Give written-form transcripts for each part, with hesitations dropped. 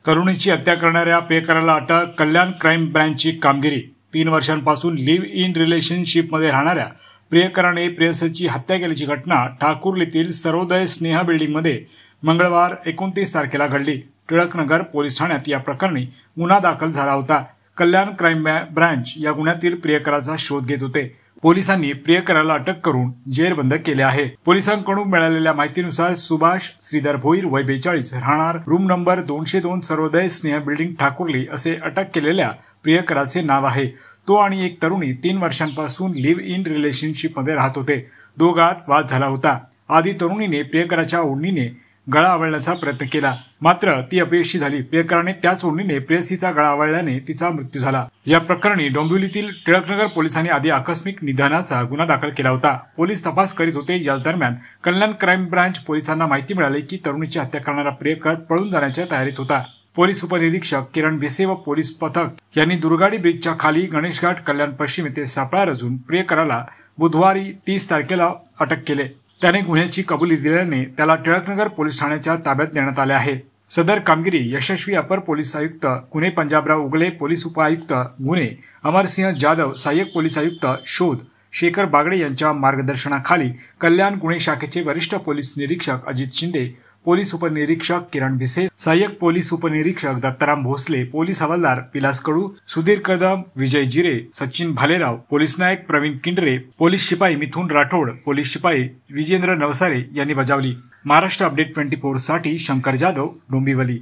तरुणीची हत्या करणाऱ्या प्रियकराला अटक. कल्याण क्राईम ब्रँचची कामगिरी. 3 वर्षांपासून लिव्ह इन रिलेशनशिपमध्ये राहणाऱ्या प्रियकराने प्रेयसीची हत्या केल्याची घटना ठाकुर्लीतील सर्वोदय स्नेहा बिल्डिंगमध्ये मंगळवार 29 तारखेला घडली. टिळकनगर पोलीस ठाण्यात या प्रकरणी गुन्हा दाखल झाला होता. कल्याण क्राईम ब्रँच या गुन्ह्यातील प्रियकराचा शोध घेत होते. पोलिसांनी प्रियकराला अटक करून जेरबंद केले आहे. पोलिसांकडून मिळालेल्या माहितीनुसार सुभाष श्रीधर भोईर वय 42 राहणार room number 202 Sarvodaya Sneha building Thakurli असे अटक केलेल्या प्रियकराचे नाव आहे. तो आणि एक तरुणी 3 वर्षांपासून लिव्ह इन रिलेशनशिपमध्ये राहत होते. दोघात वाद झाला होता. आधी तरुणीने प्रियकराच्या ओढणीने गळा आवळण्याचा प्रयत्न केला, मात्र ती अपयशी झाली. प्रियकराने त्याच ओढणीने प्रेयसीचा गळा आवळल्याने तिचा मृत्यू झाला. या प्रकरणी डोंबिवलीतील टिळकनगर पोलिसांनी आधी आकस्मिक निधनाचा गुन्हा दाखल केला होता. पोलीस तपास करीत होते. याच दरम्यान कल्याण क्राईम ब्रँच पोलिसांना माहिती मिळाली की तरुणीची हत्या करणारा प्रियकर पळून जाण्याच्या तयारीत होता. पोलीस उपनिरीक्षक किरण भिसे व पोलीस पथक यांनी दुर्गाडी ब्रिजच्या खाली गणेशघाट कल्याण पश्चिम येथे सापळा रचून प्रियकराला बुधवारी 30 तारखेला अटक केले. त्याने गुन्ह्याची कबुली दिल्याने त्याला टिळकनगर पोलीस ठाण्याच्या ताब्यात देण्यात आले आहे. सदर कामगिरी यशस्वी अपर पोलीस आयुक्त गुन्हे पंजाबराव उगले, पोलीस उपायुक्त गुन्हे अमरसिंह जाधव, सहाय्यक पोलीस आयुक्त शोध शेखर बागडे यांच्या मार्गदर्शनाखाली कल्याण गुन्हे शाखेचे वरिष्ठ पोलीस निरीक्षक अजित शिंदे, पोलीस उपनिरीक्षक किरण भिसे, सहाय्यक पोलीस उपनिरीक्षक दत्ताराम भोसले, पोलीस हवालदार विलास कडू, सुधीर कदम, विजय जिरे, सचिन भालेराव, पोलीस नायक प्रवीण किंडरे, पोलीस शिपाई मिथुन राठोड, पोलीस शिपाई विजेंद्र नवसारे यांनी बजावली. महाराष्ट्र अपडेट 24 साठी शंकर जाधव, डोंबिवली.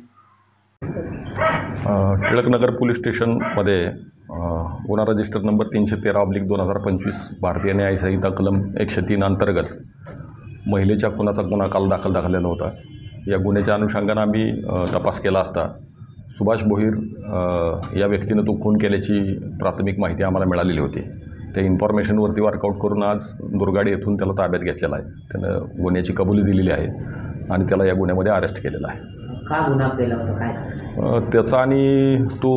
टिळकनगर पोलीस स्टेशनमध्ये गुन्हा रजिस्टर नंबर 313/2025 भारतीय न्याय संहिता कलम 103 अंतर्गत महिलेच्या खुनाचा गुन्हा काल दाखल झालेला होता. या गुन्ह्याच्या अनुषंगाने आम्ही तपास केला असता सुभाष भोईर या व्यक्तीनं तो खून केल्याची प्राथमिक माहिती आम्हाला मिळालेली होती. त्या इन्फॉर्मेशनवरती वर्कआउट करून आज दुर्गाडी येथून त्याला ताब्यात घेतलेला आहे. त्यानं गुन्ह्याची कबुली दिलेली आहे आणि त्याला या गुन्ह्यामध्ये अरेस्ट केलेला आहे. का गुन्हा केला होता, काय कारण त्याचा आणि तो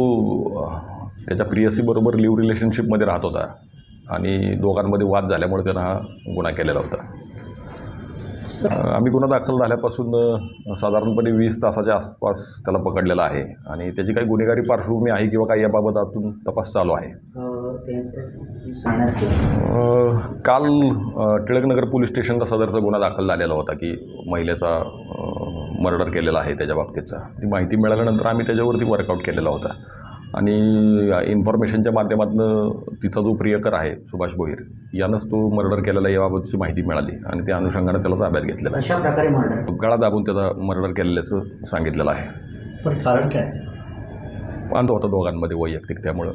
त्याच्या प्रियसीबरोबर लिव्ह रिलेशनशिपमध्ये राहत होता आणि दोघांमध्ये वाद झाल्यामुळे त्यानं हा गुन्हा केलेला होता. आम्ही गुन्हा दाखल झाल्यापासून साधारणपणे 20 तासाच्या आसपास त्याला पकडलेला आहे आणि त्याची काही गुन्हेगारी पार्श्वभूमी आहे किंवा काही याबाबत आतून तपास चालू आहे. काल टिळकनगर पोलीस स्टेशनला सदरचा गुन्हा दाखल झालेला होता की महिलेचा मर्डर केलेला आहे. त्याच्या बाबतीतचा ती माहिती मिळाल्यानंतर आम्ही त्याच्यावरती वर्कआउट केलेला होता आणि इन्फॉर्मेशनच्या माध्यमातून तिचा जो प्रियकर आहे सुभाष भोईर यानंच तो मर्डर केलेला याबाबतची माहिती मिळाली आणि त्या अनुषंगाने त्याला ताब्यात घेतलेला. अशा प्रकारे मर्डर गळा दाबून त्याचा मर्डर केलेल्याचं सांगितलेलं आहे. पण कारण काय वाद होता दोघांमध्ये वैयक्तिक, त्यामुळं